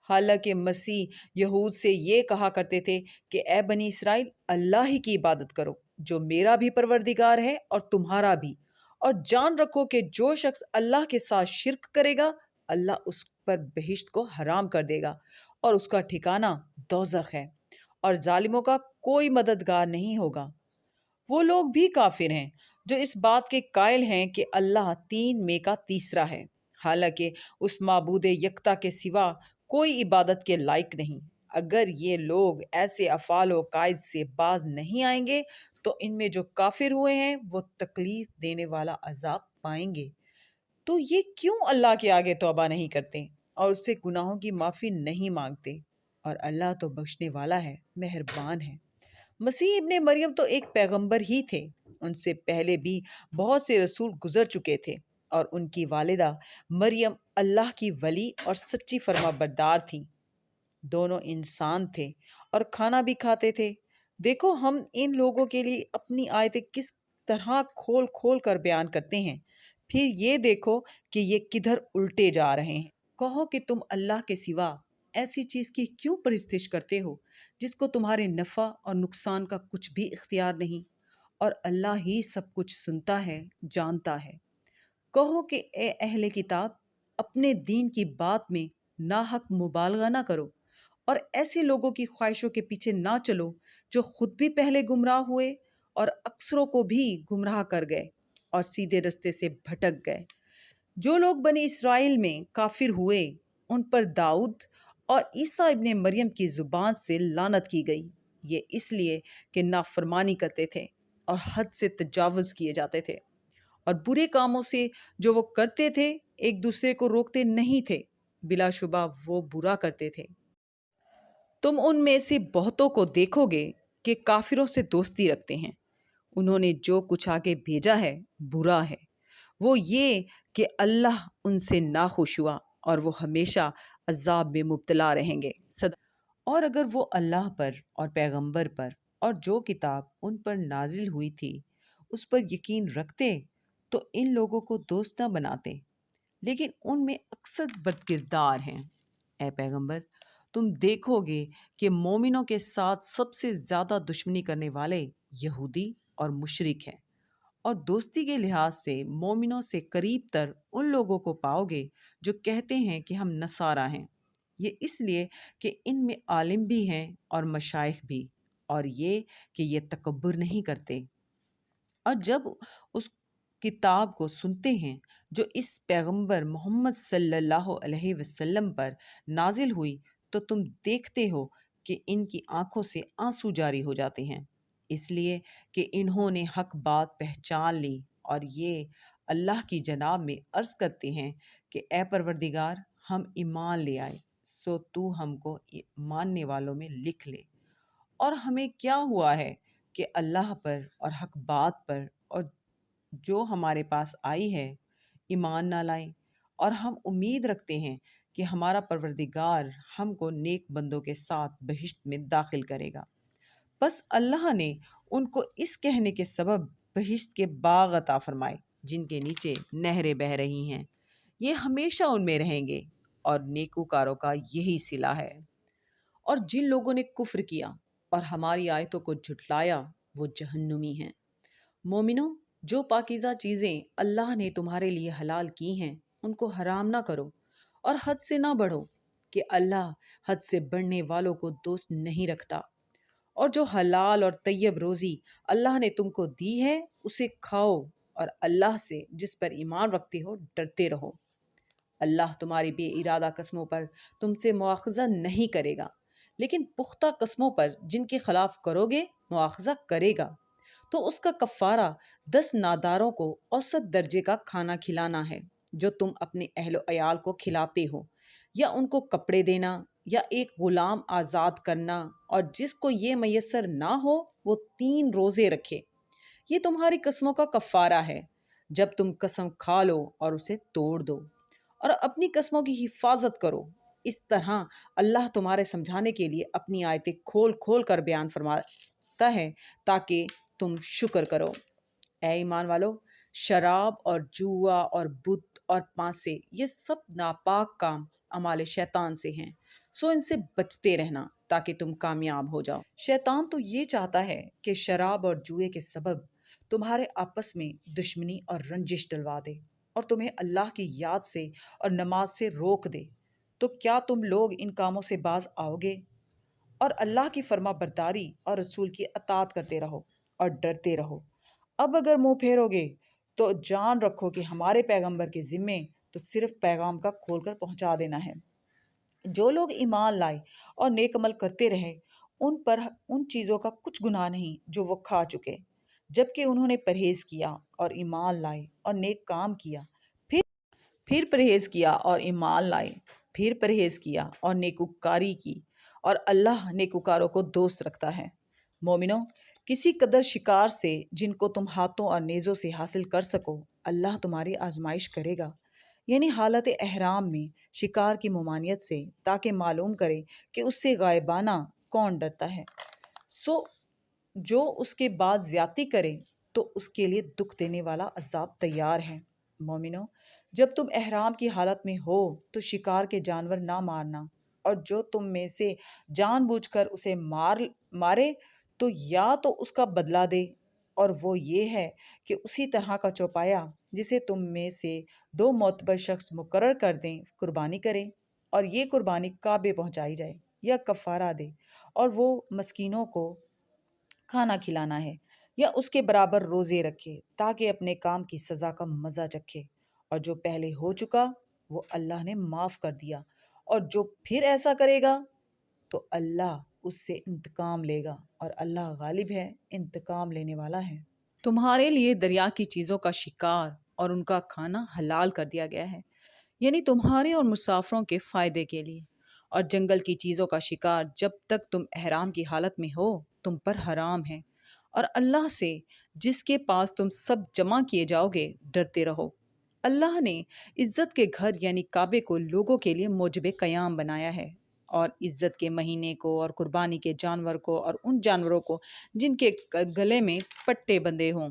حالانکہ مسیح یہود سے یہ کہا کرتے تھے کہ اے بنی اسرائیل، اللہ ہی کی عبادت کرو جو میرا بھی پروردگار ہے اور تمہارا بھی، اور جان رکھو کہ جو شخص اللہ کے ساتھ شرک کرے گا اللہ اس پر بہشت کو حرام کر دے گا اور اس کا ٹھکانہ دوزخ ہے، اور ظالموں کا کوئی مددگار نہیں ہوگا۔ وہ لوگ بھی کافر ہیں جو اس بات کے قائل ہیں کہ اللہ تین میں کا تیسرا ہے، حالانکہ اس معبود یکتا کے سوا کوئی عبادت کے لائق نہیں۔ اگر یہ لوگ ایسے افعال و عقائد سے باز نہیں آئیں گے تو ان میں جو کافر ہوئے ہیں وہ تکلیف دینے والا عذاب پائیں گے۔ تو یہ کیوں اللہ کے آگے توبہ نہیں کرتے اور اس سے گناہوں کی معافی نہیں مانگتے؟ اور اللہ تو بخشنے والا ہے، مہربان ہے۔ مسیح ابن مریم تو ایک پیغمبر ہی تھے، ان سے پہلے بھی بہت سے رسول گزر چکے تھے، اور ان کی والدہ مریم اللہ کی ولی اور سچی فرما بردار تھیں۔ دونوں انسان تھے اور کھانا بھی کھاتے تھے۔ دیکھو ہم ان لوگوں کے لیے اپنی آیتیں کس طرح کھول کھول کر بیان کرتے ہیں، پھر یہ دیکھو کہ یہ کدھر الٹے جا رہے ہیں۔ کہو کہ تم اللہ کے سوا ایسی چیز کی کیوں پرستش کرتے ہو جس کو تمہارے نفع اور نقصان کا کچھ بھی اختیار نہیں، اور اللہ ہی سب کچھ سنتا ہے، جانتا ہے۔ کہو کہ اے اہل کتاب، اپنے دین کی بات میں ناحق مبالغہ نہ کرو، اور ایسے لوگوں کی خواہشوں کے پیچھے نہ چلو جو خود بھی پہلے گمراہ ہوئے اور اکثروں کو بھی گمراہ کر گئے اور سیدھے رستے سے بھٹک گئے۔ جو لوگ بنی اسرائیل میں کافر ہوئے ان پر داؤد اور عیسیٰ ابن مریم کی زبان سے لعنت کی گئی، یہ اس لیے کہ نافرمانی کرتے تھے اور حد سے تجاوز کیے جاتے تھے، اور برے کاموں سے جو وہ کرتے تھے ایک دوسرے کو روکتے نہیں تھے، بلا شبہ وہ برا کرتے تھے۔ تم ان میں سے بہتوں کو دیکھو گے کہ کافروں سے دوستی رکھتے ہیں، انہوں نے جو کچھ آگے بھیجا ہے برا ہے، وہ یہ کہ اللہ ان سے ناخوش ہوا اور وہ ہمیشہ عذاب میں مبتلا رہیں گے۔ اور اگر وہ اللہ پر اور پیغمبر پر اور جو کتاب ان پر نازل ہوئی تھی اس پر یقین رکھتے تو ان لوگوں کو دوست نہ بناتے، لیکن ان میں اکثر بدکردار ہیں۔ اے پیغمبر، تم دیکھو گے کہ مومنوں کے ساتھ سب سے زیادہ دشمنی کرنے والے یہودی اور مشرک ہیں، اور دوستی کے لحاظ سے مومنوں سے قریب تر ان لوگوں کو پاؤ گے جو کہتے ہیں کہ ہم نصارہ ہیں۔ یہ اس لیے کہ ان میں عالم بھی ہیں اور مشائخ بھی، اور یہ کہ یہ تکبر نہیں کرتے۔ اور جب اس کتاب کو سنتے ہیں جو اس پیغمبر محمد صلی اللہ علیہ وسلم پر نازل ہوئی تو تم دیکھتے ہو کہ ان کی آنکھوں سے آنسو جاری ہو جاتے ہیں، اس لیے کہ انہوں نے حق بات پہچان لی، اور یہ اللہ کی جناب میں عرض کرتے ہیں کہ اے پروردگار، ہم ایمان لے آئے، سو تو ہم کو ماننے والوں میں لکھ لے۔ اور ہمیں کیا ہوا ہے کہ اللہ پر اور حق بات پر اور جو ہمارے پاس آئی ہے ایمان نہ لائیں، اور ہم امید رکھتے ہیں کہ ہمارا پروردگار ہم کو نیک بندوں کے ساتھ بہشت میں داخل کرے گا۔ بس اللہ نے ان کو اس کہنے کے سبب بہشت کے باغ عطا فرمائے جن کے نیچے نہریں بہہ رہی ہیں، یہ ہمیشہ ان میں رہیں گے، اور نیکوکاروں کا یہی صلہ ہے۔ اور جن لوگوں نے کفر کیا اور ہماری آیتوں کو جھٹلایا وہ جہنمی ہیں۔ مومنوں، جو پاکیزہ چیزیں اللہ نے تمہارے لیے حلال کی ہیں ان کو حرام نہ کرو اور حد سے نہ بڑھو، کہ اللہ حد سے بڑھنے والوں کو دوست نہیں رکھتا۔ اور جو حلال اور طیب روزی اللہ نے تم کو دی ہے اسے کھاؤ، اور اللہ سے جس پر ایمان رکھتے ہو ڈرتے رہو۔ اللہ تمہاری بے ارادہ قسموں پر تم سے مواخذہ نہیں کرے گا، لیکن پختہ قسموں پر جن کے خلاف کرو گے مواخذہ کرے گا۔ تو اس کا کفارہ 10 ناداروں کو اوسط درجے کا کھانا کھلانا ہے جو تم اپنے اہل و عیال کو کھلاتے ہو، یا ان کو کپڑے دینا، یا ایک غلام آزاد کرنا، اور جس کو یہ میسر نہ ہو وہ 3 روزے رکھے۔ یہ تمہاری قسموں کا کفارہ ہے جب تم قسم کھا لو اور اسے توڑ دو، اور اپنی قسموں کی حفاظت کرو۔ اس طرح اللہ تمہارے سمجھانے کے لیے اپنی آیتیں کھول کھول کر بیان فرماتا ہے تاکہ تم شکر کرو۔ اے ایمان والو، شراب اور جوا اور بت اور پانسے یہ سب ناپاک کام اعمال شیطان سے ہیں، سو ان سے بچتے رہنا تاکہ تم کامیاب ہو جاؤ۔ شیطان تو یہ چاہتا ہے کہ شراب اور جوئے کے سبب تمہارے آپس میں دشمنی اور رنجش ڈلوا دے، اور تمہیں اللہ کی یاد سے اور نماز سے روک دے۔ تو کیا تم لوگ ان کاموں سے باز آؤ گے؟ اور اللہ کی فرما برداری اور رسول کی اطاعت کرتے رہو اور ڈرتے رہو۔ اب اگر منہ پھیرو گے تو جان رکھو کہ ہمارے پیغمبر کے ذمے تو صرف پیغام کا کھول کر پہنچا دینا ہے۔ جو لوگ ایمان لائے اور نیک عمل کرتے رہے ان پر ان چیزوں کا کچھ گناہ نہیں جو وہ کھا چکے، جبکہ انہوں نے پرہیز کیا اور ایمان لائے اور نیک کام کیا، پھر پرہیز کیا اور ایمان لائے، پھر پرہیز کیا اور نیکوکاری کی، اور اللہ نیکوکاروں کو دوست رکھتا ہے۔ مومنوں، کسی قدر شکار سے جن کو تم ہاتھوں اور نیزوں سے حاصل کر سکو اللہ تمہاری آزمائش کرے گا، یعنی حالت احرام میں شکار کی ممانعت سے، تاکہ معلوم کرے کہ اس سے غائبانہ کون ڈرتا ہے۔ سو جو اس کے بعد زیادتی کرے تو اس کے لیے دکھ دینے والا عذاب تیار ہے۔ مومنوں، جب تم احرام کی حالت میں ہو تو شکار کے جانور نہ مارنا، اور جو تم میں سے جان بوجھ کر اسے مارے تو یا تو اس کا بدلہ دے، اور وہ یہ ہے کہ اسی طرح کا چوپایا جسے تم میں سے 2 معتبر شخص مقرر کر دیں قربانی کرے، اور یہ قربانی کعبے پہنچائی جائے، یا کفارہ دے اور وہ مسکینوں کو کھانا کھلانا ہے، یا اس کے برابر روزے رکھے تاکہ اپنے کام کی سزا کا مزہ چکھے۔ اور جو پہلے ہو چکا وہ اللہ نے معاف کر دیا، اور جو پھر ایسا کرے گا تو اللہ اس سے انتقام لے گا، اور اللہ غالب ہے، انتقام لینے والا ہے۔ تمہارے لیے دریا کی چیزوں کا شکار اور ان کا کھانا حلال کر دیا گیا ہے، یعنی تمہارے اور مسافروں کے فائدے کے لیے، اور جنگل کی چیزوں کا شکار جب تک تم احرام کی حالت میں ہو تم پر حرام ہے، اور اللہ سے جس کے پاس تم سب جمع کیے جاؤ گے ڈرتے رہو۔ اللہ نے عزت کے گھر یعنی کعبے کو لوگوں کے لیے موجب قیام بنایا ہے، اور عزت کے مہینے کو اور قربانی کے جانور کو اور ان جانوروں کو جن کے گلے میں پٹے بندھے ہوں،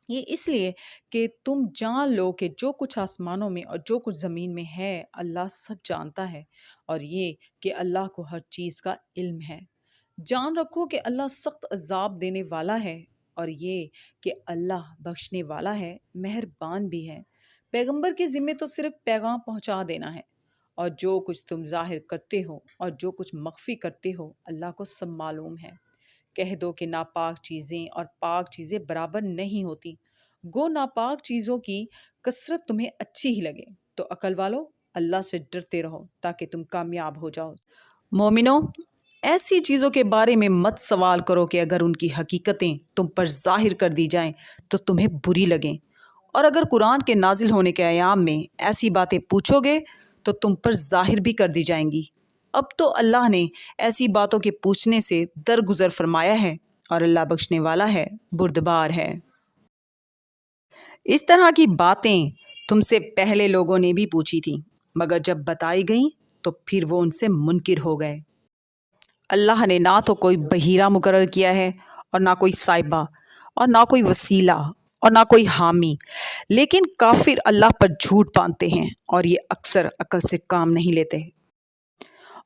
یہ اس لیے کہ تم جان لو کہ جو کچھ آسمانوں میں اور جو کچھ زمین میں ہے اللہ سب جانتا ہے، اور یہ کہ اللہ کو ہر چیز کا علم ہے۔ جان رکھو کہ اللہ سخت عذاب دینے والا ہے، اور یہ کہ اللہ بخشنے والا ہے، مہربان بھی ہے۔ پیغمبر کے ذمے تو صرف پیغام پہنچا دینا ہے، اور جو کچھ تم ظاہر کرتے ہو اور جو کچھ مخفی کرتے ہو اللہ کو سب معلوم ہے۔ کہہ دو کہ ناپاک چیزیں اور پاک چیزیں برابر نہیں ہوتی، گو ناپاک چیزوں کی کثرت تمہیں اچھی ہی لگے، تو عقل والو اللہ سے ڈرتے رہو تاکہ تم کامیاب ہو جاؤ۔ مومنوں، ایسی چیزوں کے بارے میں مت سوال کرو کہ اگر ان کی حقیقتیں تم پر ظاہر کر دی جائیں تو تمہیں بری لگیں، اور اگر قرآن کے نازل ہونے کے ایام میں ایسی باتیں پوچھو گے تو تم پر ظاہر بھی کر دی جائیں گی۔ اب تو اللہ نے ایسی باتوں کے پوچھنے سے درگزر فرمایا ہے، اور اللہ بخشنے والا ہے، بردبار ہے۔ اس طرح کی باتیں تم سے پہلے لوگوں نے بھی پوچھی تھیں، مگر جب بتائی گئیں تو پھر وہ ان سے منکر ہو گئے۔ اللہ نے نہ تو کوئی بحیرہ مقرر کیا ہے اور نہ کوئی صاحبہ اور نہ کوئی وسیلہ اور نہ کوئی حامی، لیکن کافر اللہ پر جھوٹ باندھتے ہیں اور یہ اکثر عقل سے کام نہیں لیتے۔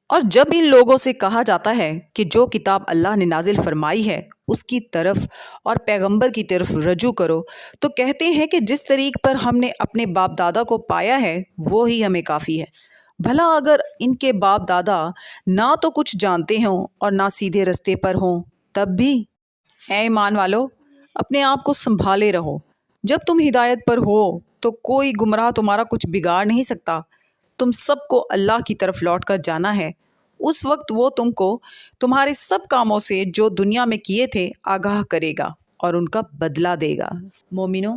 اور جب ان لوگوں سے کہا جاتا ہے کہ جو کتاب اللہ نے نازل فرمائی ہے اس کی طرف اور پیغمبر کی طرف رجوع کرو، تو کہتے ہیں کہ جس طریق پر ہم نے اپنے باپ دادا کو پایا ہے وہی ہمیں کافی ہے۔ بھلا اگر ان کے باپ دادا نہ تو کچھ جانتے ہوں اور نہ سیدھے رستے پر ہوں تب بھی؟ اے ایمان والو، اپنے آپ کو سنبھالے رہو۔ جب تم ہدایت پر ہو تو کوئی گمراہ تمہارا کچھ بگاڑ نہیں سکتا۔ تم سب کو اللہ کی طرف لوٹ کر جانا ہے، اس وقت وہ تم کو تمہارے سب کاموں سے جو دنیا میں کیے تھے آگاہ کرے گا اور ان کا بدلہ دے گا۔ مومنو،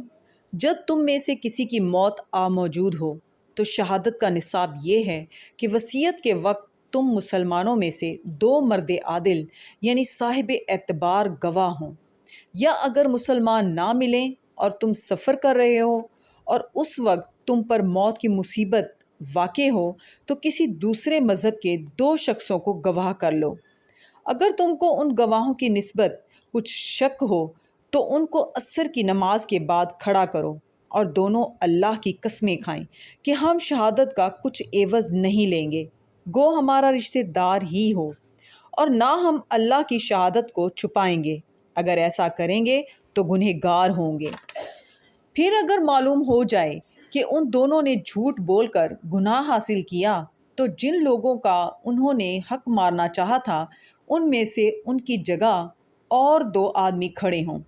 جب تم میں سے کسی کی موت آ موجود ہو تو شہادت کا نصاب یہ ہے کہ وصیت کے وقت تم مسلمانوں میں سے 2 مرد عادل یعنی صاحب اعتبار گواہ ہوں، یا اگر مسلمان نہ ملیں اور تم سفر کر رہے ہو اور اس وقت تم پر موت کی مصیبت واقع ہو تو کسی دوسرے مذہب کے 2 شخصوں کو گواہ کر لو۔ اگر تم کو ان گواہوں کی نسبت کچھ شک ہو تو ان کو عصر کی نماز کے بعد کھڑا کرو اور دونوں اللہ کی قسمیں کھائیں کہ ہم شہادت کا کچھ عوض نہیں لیں گے، گو ہمارا رشتہ دار ہی ہو، اور نہ ہم اللہ کی شہادت کو چھپائیں گے، اگر ایسا کریں گے تو گنہگار ہوں گے۔ پھر اگر معلوم ہو جائے کہ ان دونوں نے جھوٹ بول کر گناہ حاصل کیا تو جن لوگوں کا انہوں نے حق مارنا چاہا تھا ان میں سے ان کی جگہ اور 2 آدمی کھڑے ہوں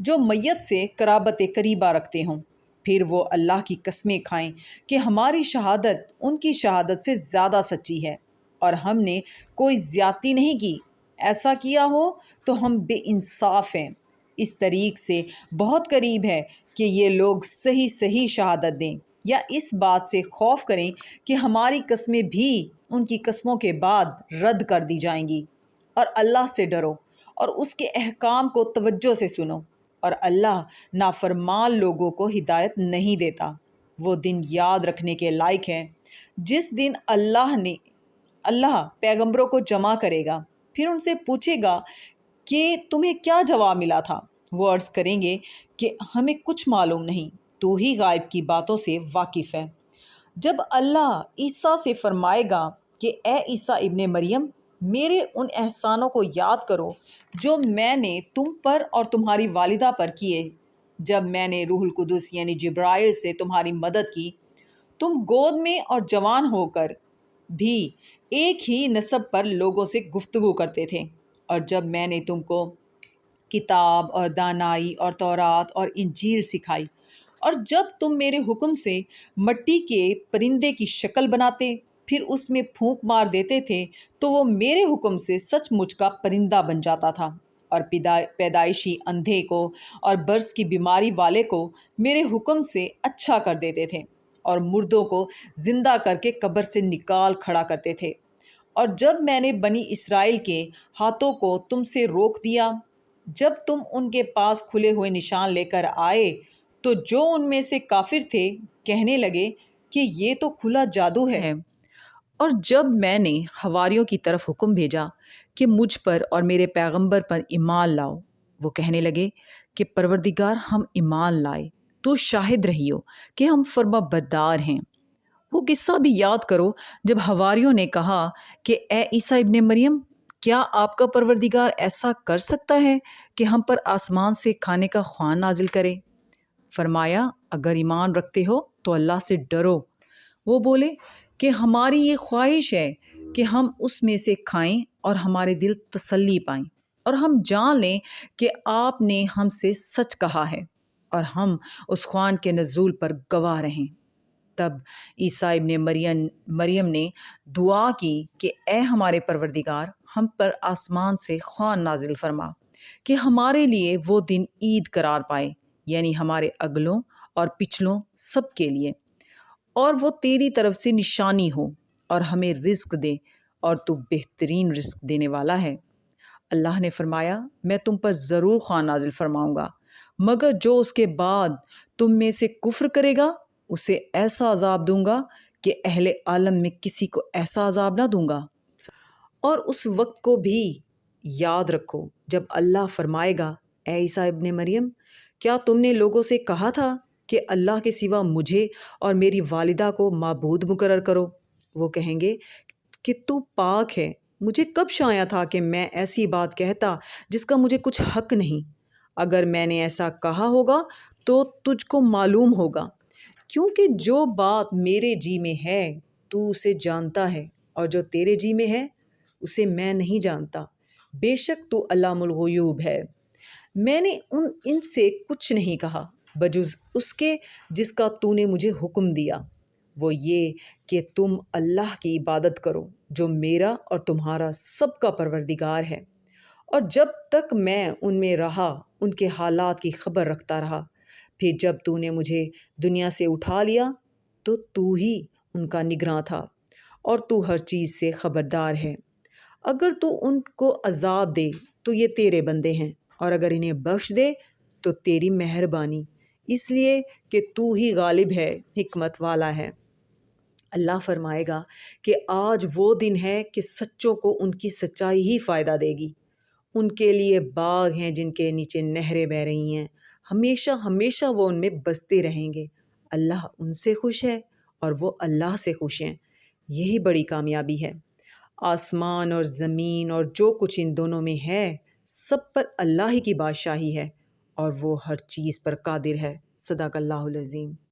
جو میت سے قرابت قریبہ رکھتے ہوں، پھر وہ اللہ کی قسمیں کھائیں کہ ہماری شہادت ان کی شہادت سے زیادہ سچی ہے اور ہم نے کوئی زیادتی نہیں کی، ایسا کیا ہو تو ہم بے انصاف ہیں۔ اس طریق سے بہت قریب ہے کہ یہ لوگ صحیح صحیح شہادت دیں یا اس بات سے خوف کریں کہ ہماری قسمیں بھی ان کی قسموں کے بعد رد کر دی جائیں گی، اور اللہ سے ڈرو اور اس کے احکام کو توجہ سے سنو، اور اللہ نافرمان لوگوں کو ہدایت نہیں دیتا۔ وہ دن یاد رکھنے کے لائق ہے جس دن اللہ پیغمبروں کو جمع کرے گا، پھر ان سے پوچھے گا کہ تمہیں کیا جواب ملا تھا؟ وہ عرض کریں گے کہ ہمیں کچھ معلوم نہیں، تو ہی غائب کی باتوں سے واقف ہے۔ جب اللہ عیسیٰ سے فرمائے گا کہ اے عیسیٰ ابن مریم، میرے ان احسانوں کو یاد کرو جو میں نے تم پر اور تمہاری والدہ پر کیے، جب میں نے روح القدس یعنی جبرائیل سے تمہاری مدد کی، تم گود میں اور جوان ہو کر بھی ایک ہی نسب پر لوگوں سے گفتگو کرتے تھے، اور جب میں نے تم کو کتاب اور دانائی اور تورات اور انجیل سکھائی، اور جب تم میرے حکم سے مٹی کے پرندے کی شکل بناتے پھر اس میں پھونک مار دیتے تھے تو وہ میرے حکم سے سچ مچ کا پرندہ بن جاتا تھا، اور پیدائشی اندھے کو اور برس کی بیماری والے کو میرے حکم سے اچھا کر دیتے تھے، اور مردوں کو زندہ کر کے قبر سے نکال کھڑا کرتے تھے۔ اور جب میں نے بنی اسرائیل کے ہاتھوں کو تم سے روک دیا، جب تم ان کے پاس کھلے ہوئے نشان لے کر آئے تو جو ان میں سے کافر تھے کہنے لگے کہ یہ تو کھلا جادو ہے۔ اور جب میں نے حواریوں کی طرف حکم بھیجا کہ مجھ پر اور میرے پیغمبر پر ایمان لاؤ، وہ کہنے لگے کہ پروردگار ہم ایمان لائے، تو شاہد رہیو کہ ہم فرما بردار ہیں۔ وہ قصہ بھی یاد کرو جب حواریوں نے کہا کہ اے عیسیٰ ابن مریم، کیا آپ کا پروردگار ایسا کر سکتا ہے کہ ہم پر آسمان سے کھانے کا خوان نازل کرے؟ فرمایا اگر ایمان رکھتے ہو تو اللہ سے ڈرو۔ وہ بولے کہ ہماری یہ خواہش ہے کہ ہم اس میں سے کھائیں اور ہمارے دل تسلی پائیں، اور ہم جان لیں کہ آپ نے ہم سے سچ کہا ہے، اور ہم اس خوان کے نزول پر گواہ رہیں۔ تب عیسیٰ ابن مریم نے دعا کی کہ اے ہمارے پروردگار، ہم پر آسمان سے خوان نازل فرما کہ ہمارے لیے وہ دن عید قرار پائے، یعنی ہمارے اگلوں اور پچھلوں سب کے لیے، اور وہ تیری طرف سے نشانی ہو، اور ہمیں رزق دے، اور تو بہترین رزق دینے والا ہے۔ اللہ نے فرمایا میں تم پر ضرور خوان نازل فرماؤں گا، مگر جو اس کے بعد تم میں سے کفر کرے گا اسے ایسا عذاب دوں گا کہ اہل عالم میں کسی کو ایسا عذاب نہ دوں گا۔ اور اس وقت کو بھی یاد رکھو جب اللہ فرمائے گا، اے عیسیٰ ابن مریم، کیا تم نے لوگوں سے کہا تھا کہ اللہ کے سوا مجھے اور میری والدہ کو معبود مقرر کرو؟ وہ کہیں گے کہ تو پاک ہے، مجھے کب شایع تھا کہ میں ایسی بات کہتا جس کا مجھے کچھ حق نہیں۔ اگر میں نے ایسا کہا ہوگا تو تجھ کو معلوم ہوگا، کیونکہ جو بات میرے جی میں ہے تو اسے جانتا ہے، اور جو تیرے جی میں ہے اسے میں نہیں جانتا۔ بے شک تو علام الغیوب ہے۔ میں نے ان سے کچھ نہیں کہا بجز اس کے جس کا تو نے مجھے حکم دیا، وہ یہ کہ تم اللہ کی عبادت کرو جو میرا اور تمہارا سب کا پروردگار ہے، اور جب تک میں ان میں رہا ان کے حالات کی خبر رکھتا رہا۔ پھر جب تو نے مجھے دنیا سے اٹھا لیا تو تو ہی ان کا نگراں تھا، اور تو ہر چیز سے خبردار ہے۔ اگر تو ان کو عذاب دے تو یہ تیرے بندے ہیں، اور اگر انہیں بخش دے تو تیری مہربانی، اس لیے کہ تو ہی غالب ہے، حکمت والا ہے۔ اللہ فرمائے گا کہ آج وہ دن ہے کہ سچوں کو ان کی سچائی ہی فائدہ دے گی۔ ان کے لیے باغ ہیں جن کے نیچے نہریں بہہ رہی ہیں، ہمیشہ ہمیشہ وہ ان میں بستے رہیں گے۔ اللہ ان سے خوش ہے اور وہ اللہ سے خوش ہیں، یہی بڑی کامیابی ہے۔ آسمان اور زمین اور جو کچھ ان دونوں میں ہے سب پر اللہ ہی کی بادشاہی ہے، اور وہ ہر چیز پر قادر ہے۔ صدق اللہ العظیم۔